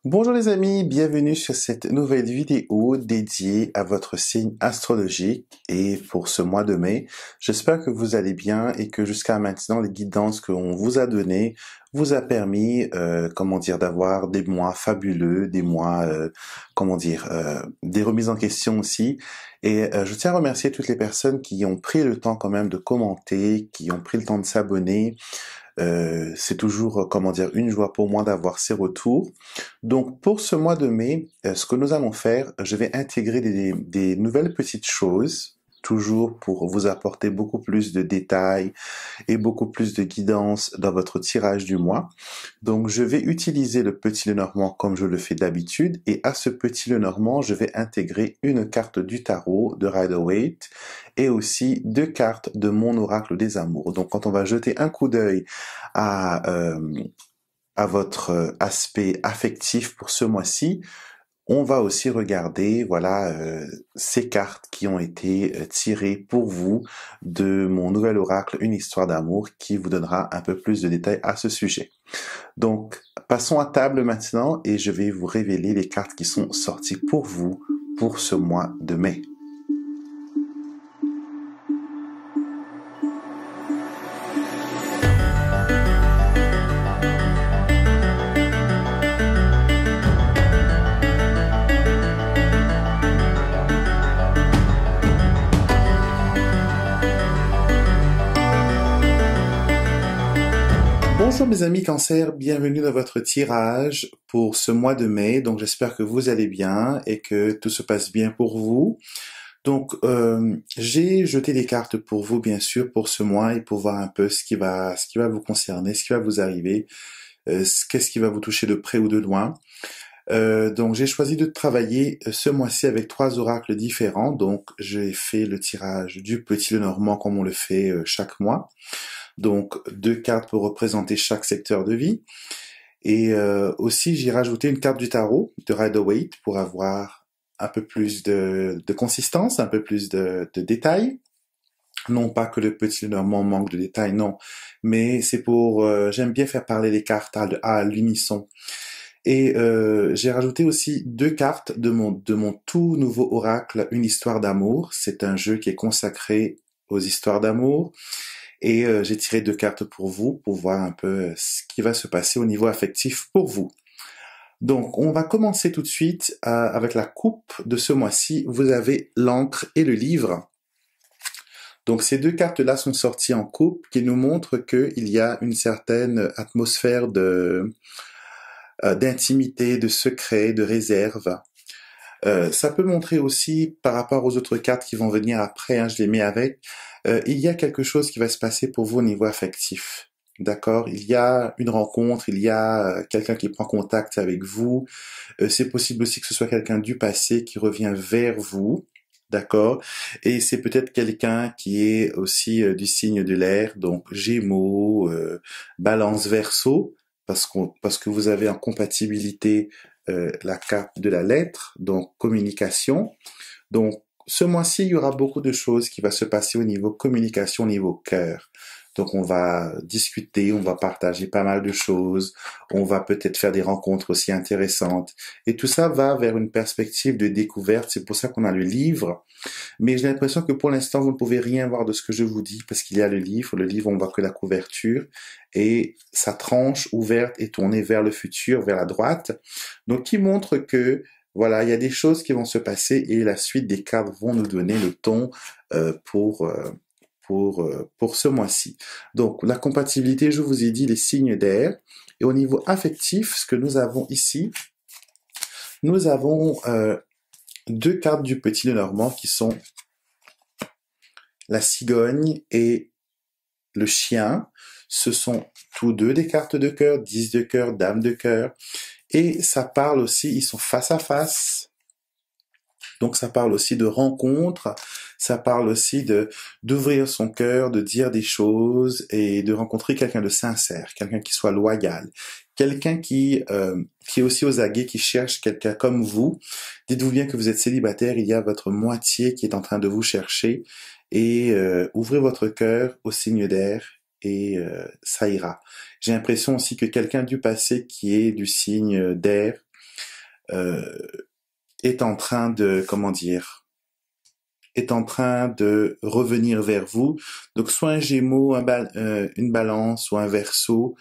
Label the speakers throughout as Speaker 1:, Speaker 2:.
Speaker 1: Bonjour les amis, bienvenue sur cette nouvelle vidéo dédiée à votre signe astrologique et pour ce mois de mai. J'espère que vous allez bien et que jusqu'à maintenant les guidances qu'on vous a données vous a permis, d'avoir des mois fabuleux, des mois, des remises en question aussi. Et je tiens à remercier toutes les personnes qui ont pris le temps quand même de commenter, qui ont pris le temps de s'abonner. C'est toujours, une joie pour moi d'avoir ces retours. Donc, pour ce mois de mai, ce que nous allons faire, je vais intégrer des nouvelles petites choses, toujours pour vous apporter beaucoup plus de détails et beaucoup plus de guidance dans votre tirage du mois. Donc, je vais utiliser le petit Lenormand comme je le fais d'habitude, et à ce petit Lenormand, je vais intégrer une carte du tarot de Rider-Waite et aussi deux cartes de mon oracle des amours. Donc, quand on va jeter un coup d'œil à, euh, à votre aspect affectif pour ce mois-ci, on va aussi regarder, ces cartes qui ont été tirées pour vous de mon nouvel oracle, une histoire d'amour, qui vous donnera un peu plus de détails à ce sujet. Donc, passons à table maintenant et je vais vous révéler les cartes qui sont sorties pour vous pour ce mois de mai. Bonjour mes amis Cancer, bienvenue dans votre tirage pour ce mois de mai. Donc j'espère que vous allez bien et que tout se passe bien pour vous. Donc j'ai jeté des cartes pour vous bien sûr pour ce mois et pour voir un peu ce qui va vous concerner, ce qui va vous arriver, qu'est-ce qui va vous toucher de près ou de loin. Donc j'ai choisi de travailler ce mois-ci avec trois oracles différents. Donc j'ai fait le tirage du petit Lenormand comme on le fait chaque mois. Donc deux cartes pour représenter chaque secteur de vie. Et aussi j'ai rajouté une carte du tarot de Rider-Waite pour avoir un peu plus de consistance, un peu plus de détails. Non pas que le petit Lenormand manque de détails, non, mais c'est pour j'aime bien faire parler les cartes à l'unisson. Et j'ai rajouté aussi deux cartes de mon tout nouveau oracle, une histoire d'amour. C'est un jeu qui est consacré aux histoires d'amour. Et j'ai tiré deux cartes pour vous, pour voir un peu ce qui va se passer au niveau affectif pour vous. Donc, on va commencer tout de suite avec la coupe de ce mois-ci. Vous avez l'encre et le livre. Donc, ces deux cartes-là sont sorties en coupe, qui nous montrent qu'il y a une certaine atmosphère d'intimité, de secret, de réserve. Ça peut montrer aussi, par rapport aux autres cartes qui vont venir après, hein, je les mets avec, il y a quelque chose qui va se passer pour vous au niveau affectif. D'accord? Il y a une rencontre, il y a quelqu'un qui prend contact avec vous. C'est possible aussi que ce soit quelqu'un du passé qui revient vers vous. D'accord? Et c'est peut-être quelqu'un qui est aussi du signe de l'air, donc Gémeaux, Balance, Verseau, parce que vous avez en compatibilité la carte de la lettre, donc communication. Donc, ce mois-ci, il y aura beaucoup de choses qui va se passer au niveau communication, au niveau cœur. Donc, on va discuter, on va partager pas mal de choses, on va peut-être faire des rencontres aussi intéressantes. Et tout ça va vers une perspective de découverte. C'est pour ça qu'on a le livre. Mais j'ai l'impression que pour l'instant, vous ne pouvez rien voir de ce que je vous dis parce qu'il y a le livre. Le livre, on voit que la couverture et sa tranche ouverte est tournée vers le futur, vers la droite. Donc, qui montre que voilà, il y a des choses qui vont se passer et la suite des cartes vont nous donner le ton pour ce mois-ci. Donc, la compatibilité, je vous ai dit, les signes d'air. Et au niveau affectif, ce que nous avons ici, nous avons deux cartes du petit Lenormand qui sont la cigogne et le chien. Ce sont tous deux des cartes de cœur, 10 de cœur, dame de cœur. Et ça parle aussi, ils sont face à face. Donc ça parle aussi de rencontres, ça parle aussi d'ouvrir son cœur, de dire des choses et de rencontrer quelqu'un de sincère, quelqu'un qui soit loyal, quelqu'un qui est aussi aux aguets, qui cherche quelqu'un comme vous. Dites-vous bien que vous êtes célibataire, il y a votre moitié qui est en train de vous chercher et ouvrez votre cœur au signe d'air et ça ira. J'ai l'impression aussi que quelqu'un du passé qui est du signe d'air euh, est en train de, comment dire, est en train de revenir vers vous. Donc soit un Gémeaux, une Balance ou un Verseau,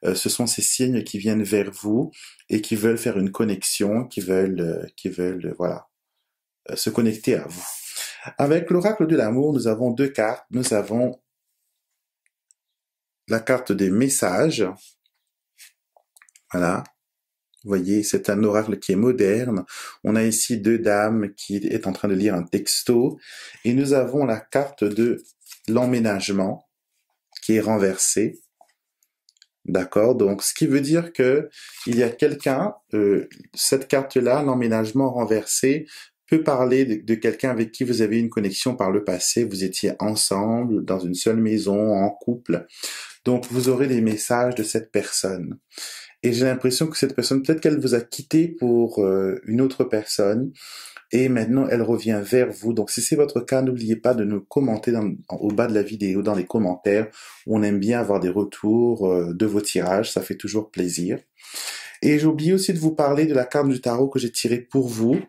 Speaker 1: ce sont ces signes qui viennent vers vous et qui veulent faire une connexion, voilà, se connecter à vous. Avec l'oracle de l'amour, nous avons deux cartes. Nous avons la carte des messages. Voilà. Vous voyez, c'est un oracle qui est moderne. On a ici deux dames qui est en train de lire un texto. Et nous avons la carte de l'emménagement qui est renversée. D'accord? Donc, ce qui veut dire que il y a quelqu'un, cette carte-là, l'emménagement renversé, peut parler de quelqu'un avec qui vous avez une connexion par le passé. Vous étiez ensemble, dans une seule maison, en couple. Donc, vous aurez des messages de cette personne. Et j'ai l'impression que cette personne, peut-être qu'elle vous a quitté pour une autre personne, et maintenant elle revient vers vous. Donc si c'est votre cas, n'oubliez pas de nous commenter au bas de la vidéo, dans les commentaires. On aime bien avoir des retours de vos tirages, ça fait toujours plaisir. Et j'ai oublié aussi de vous parler de la carte du tarot que j'ai tirée pour vous.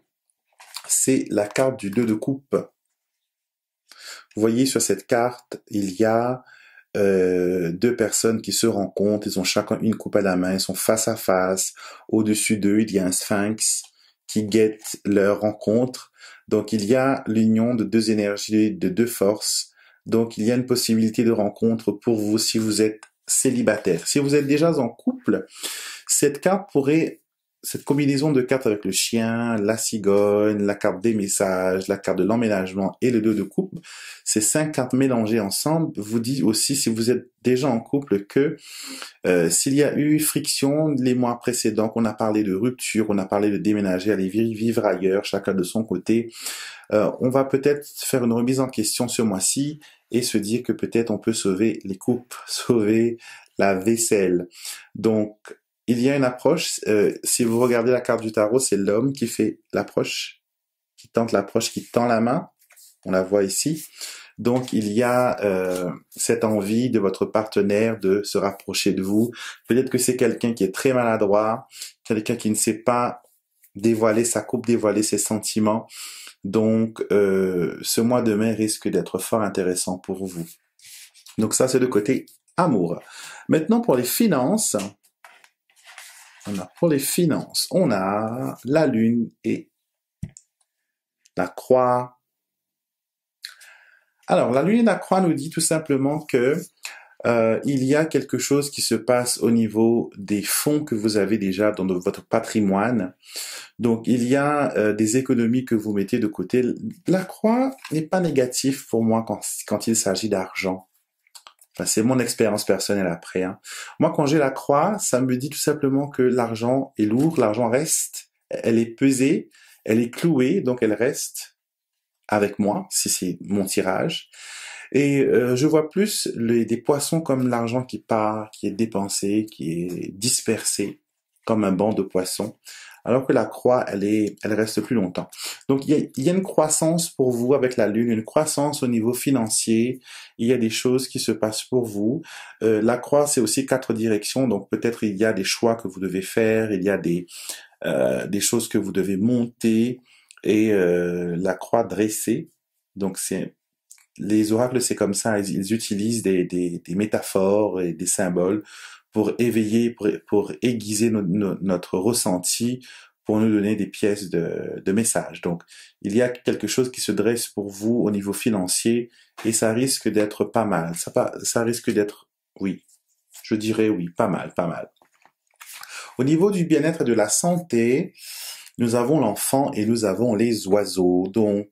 Speaker 1: C'est la carte du 2 de coupe. Vous voyez sur cette carte, il y a deux personnes qui se rencontrent, ils ont chacun une coupe à la main, ils sont face à face. Au-dessus d'eux, il y a un sphinx qui guette leur rencontre. Donc il y a l'union de deux énergies, de deux forces. Donc il y a une possibilité de rencontre pour vous si vous êtes célibataire. Si vous êtes déjà en couple, cette combinaison de cartes avec le chien, la cigogne, la carte des messages, la carte de l'emménagement et le 2 de coupe, ces 5 cartes mélangées ensemble vous dit aussi, si vous êtes déjà en couple, que s'il y a eu friction les mois précédents, qu'on a parlé de rupture, on a parlé de déménager, aller vivre ailleurs, chacun de son côté, on va peut-être faire une remise en question ce mois-ci et se dire que peut-être on peut sauver les coupes, sauver la vaisselle. Donc, il y a une approche, si vous regardez la carte du tarot, c'est l'homme qui fait l'approche, qui tente l'approche, qui tend la main. On la voit ici. Donc, il y a cette envie de votre partenaire de se rapprocher de vous. Peut-être que c'est quelqu'un qui est très maladroit, quelqu'un qui ne sait pas dévoiler sa coupe, dévoiler ses sentiments. Donc, ce mois de mai risque d'être fort intéressant pour vous. Donc ça, c'est le côté amour. Maintenant, pour les finances... on a la lune et la croix. Alors, la lune et la croix nous dit tout simplement que il y a quelque chose qui se passe au niveau des fonds que vous avez déjà dans votre patrimoine. Donc, il y a des économies que vous mettez de côté. La croix n'est pas négative pour moi quand il s'agit d'argent. Enfin, c'est mon expérience personnelle après. Moi, quand j'ai la croix, ça me dit tout simplement que l'argent est lourd, l'argent reste, elle est pesée, elle est clouée, donc elle reste avec moi, si c'est mon tirage. Et je vois plus des poissons comme l'argent qui part, qui est dépensé, qui est dispersé, comme un banc de poissons. Alors que la croix, elle reste plus longtemps. Donc, il y a une croissance pour vous avec la lune, une croissance au niveau financier. Il y a des choses qui se passent pour vous. La croix, c'est aussi 4 directions. Donc, peut-être il y a des choix que vous devez faire. Il y a des choses que vous devez monter. Et la croix dressée. Donc, les oracles, c'est comme ça. Ils utilisent des métaphores et des symboles pour éveiller, pour aiguiser notre ressenti, pour nous donner des pièces de messages. Donc, il y a quelque chose qui se dresse pour vous au niveau financier et ça risque d'être pas mal. Ça risque d'être, oui, je dirais oui, pas mal, pas mal. Au niveau du bien-être et de la santé, nous avons l'enfant et nous avons les oiseaux. Donc,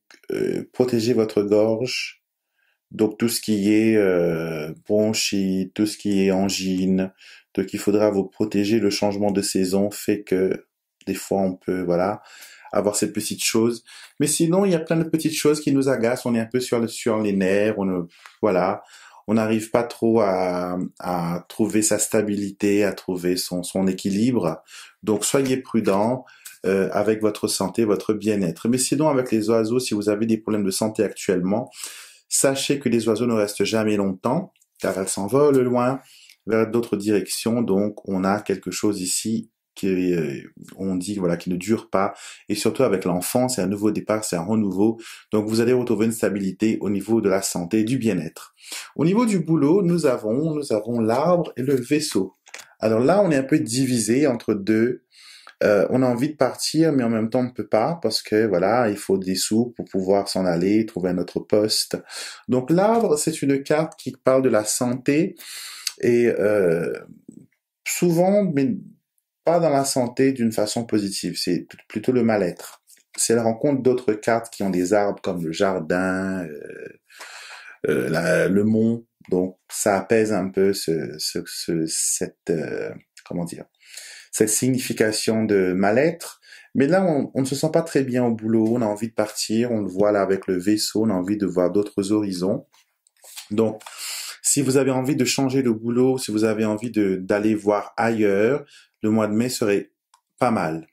Speaker 1: protégez votre gorge. Donc tout ce qui est bronchite, tout ce qui est angine, donc il faudra vous protéger. Le changement de saison fait que des fois on peut avoir cette petite chose. Mais sinon il y a plein de petites choses qui nous agacent. On est un peu sur les nerfs. On n'arrive pas trop à trouver sa stabilité, à trouver son équilibre. Donc soyez prudents avec votre santé, votre bien-être. Mais sinon avec les oiseaux, si vous avez des problèmes de santé actuellement, sachez que les oiseaux ne restent jamais longtemps, car elles s'envolent loin vers d'autres directions. Donc, on a quelque chose ici on dit voilà qui ne dure pas, et surtout avec l'enfant, c'est un nouveau départ, c'est un renouveau. Donc vous allez retrouver une stabilité au niveau de la santé, du bien-être. Au niveau du boulot, nous avons l'arbre et le vaisseau. Alors là, on est un peu divisé entre deux. On a envie de partir, mais en même temps on ne peut pas parce que voilà, il faut des sous pour pouvoir s'en aller, trouver un autre poste. Donc l'arbre, c'est une carte qui parle de la santé et souvent, mais pas dans la santé d'une façon positive. C'est plutôt le mal-être. C'est la rencontre d'autres cartes qui ont des arbres comme le jardin, le mont. Donc ça apaise un peu cette comment dire, cette signification de mal-être. Mais là, on ne se sent pas très bien au boulot, on a envie de partir, on le voit là avec le vaisseau, on a envie de voir d'autres horizons. Donc, si vous avez envie de changer de boulot, si vous avez envie d'aller voir ailleurs, le mois de mai serait pas mal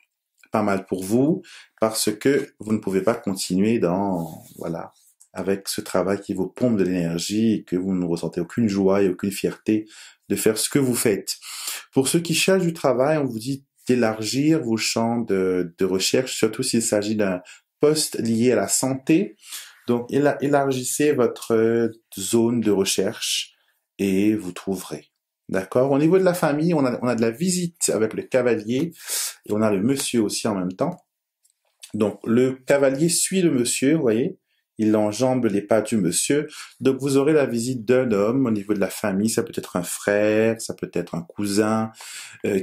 Speaker 1: pour vous, parce que vous ne pouvez pas continuer voilà, avec ce travail qui vous pompe de l'énergie et que vous ne ressentez aucune joie et aucune fierté de faire ce que vous faites. Pour ceux qui cherchent du travail, on vous dit d'élargir vos champs de recherche, surtout s'il s'agit d'un poste lié à la santé. Donc, élargissez votre zone de recherche et vous trouverez. D'accord? Au niveau de la famille, on a de la visite avec le cavalier et on a le monsieur aussi en même temps. Donc, le cavalier suit le monsieur, vous voyez? Il enjambe les pas du monsieur. Donc, vous aurez la visite d'un homme au niveau de la famille. Ça peut être un frère, ça peut être un cousin,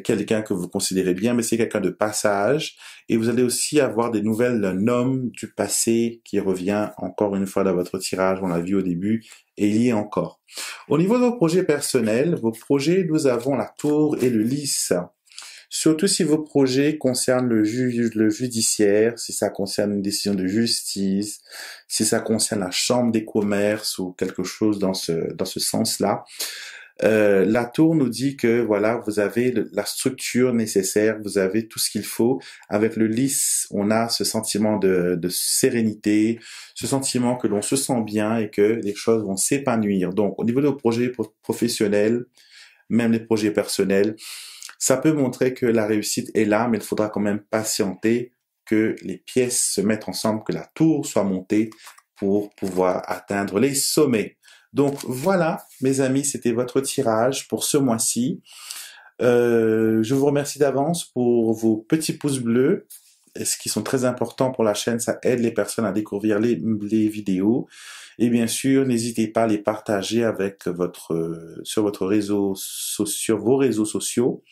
Speaker 1: quelqu'un que vous considérez bien, mais c'est quelqu'un de passage. Et vous allez aussi avoir des nouvelles d'un homme du passé qui revient encore une fois dans votre tirage. On l'a vu au début et il y est encore. Au niveau de vos projets personnels, nous avons la tour et le lys. Surtout si vos projets concernent le judiciaire, si ça concerne une décision de justice, si ça concerne la chambre des commerces ou quelque chose dans ce sens-là. La tour nous dit que voilà, vous avez la structure nécessaire, vous avez tout ce qu'il faut. Avec le lys, on a ce sentiment de sérénité, ce sentiment que l'on se sent bien et que les choses vont s'épanouir. Donc, au niveau de vos projets professionnels, même les projets personnels, ça peut montrer que la réussite est là, mais il faudra quand même patienter que les pièces se mettent ensemble, que la tour soit montée pour pouvoir atteindre les sommets. Donc voilà, mes amis, c'était votre tirage pour ce mois-ci. Je vous remercie d'avance pour vos petits pouces bleus, ce qui sont très importants pour la chaîne. Ça aide les personnes à découvrir les vidéos. Et bien sûr, n'hésitez pas à les partager avec sur vos réseaux sociaux.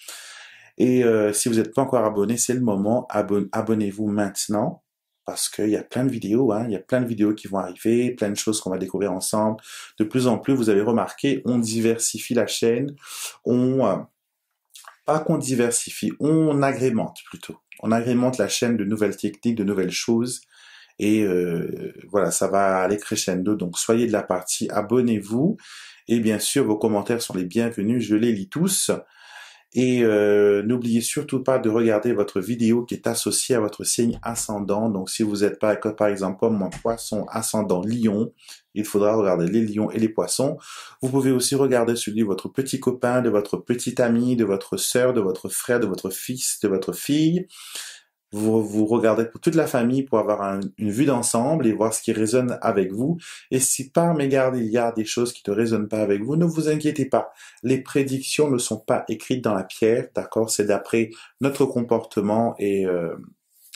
Speaker 1: Et si vous n'êtes pas encore abonné, c'est le moment. Abonnez-vous maintenant parce qu'il y a plein de vidéos. Il y a plein de vidéos qui vont arriver, plein de choses qu'on va découvrir ensemble. De plus en plus, vous avez remarqué, on diversifie la chaîne. Pas qu'on diversifie, on agrémente plutôt. On agrémente la chaîne de nouvelles techniques, de nouvelles choses. Et voilà, ça va aller crescendo. Donc, soyez de la partie, abonnez-vous. Et bien sûr, vos commentaires sont les bienvenus. Je les lis tous. Et n'oubliez surtout pas de regarder votre vidéo qui est associée à votre signe ascendant. Donc, si vous êtes pas, par exemple, comme moi, poisson ascendant lion, il faudra regarder les lions et les poissons. Vous pouvez aussi regarder celui de votre petit copain, de votre petite amie, de votre sœur, de votre frère, de votre fils, de votre fille. Vous regardez pour toute la famille pour avoir une vue d'ensemble et voir ce qui résonne avec vous. Et si par mégarde il y a des choses qui ne résonnent pas avec vous, ne vous inquiétez pas. Les prédictions ne sont pas écrites dans la pierre, d'accord? C'est d'après notre comportement et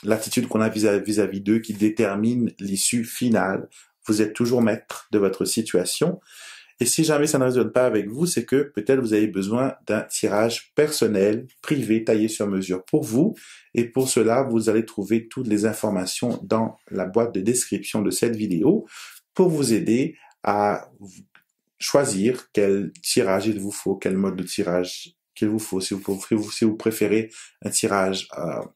Speaker 1: l'attitude qu'on a vis-à-vis d'eux qui détermine l'issue finale. Vous êtes toujours maître de votre situation. Et si jamais ça ne résonne pas avec vous, c'est que peut-être vous avez besoin d'un tirage personnel, privé, taillé sur mesure pour vous. Et pour cela, vous allez trouver toutes les informations dans la boîte de description de cette vidéo pour vous aider à choisir quel tirage il vous faut, quel mode de tirage qu'il vous faut, si vous préférez un tirage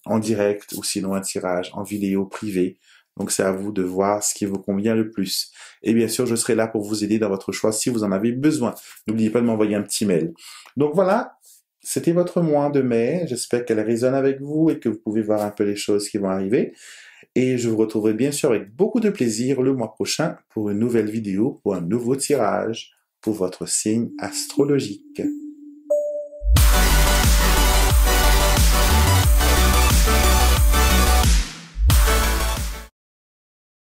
Speaker 1: en direct ou sinon un tirage en vidéo privé. Donc, c'est à vous de voir ce qui vous convient le plus. Et bien sûr, je serai là pour vous aider dans votre choix si vous en avez besoin. N'oubliez pas de m'envoyer un petit mail. Donc voilà, c'était votre mois de mai. J'espère qu'elle résonne avec vous et que vous pouvez voir un peu les choses qui vont arriver. Et je vous retrouverai bien sûr avec beaucoup de plaisir le mois prochain pour une nouvelle vidéo, pour un nouveau tirage pour votre signe astrologique.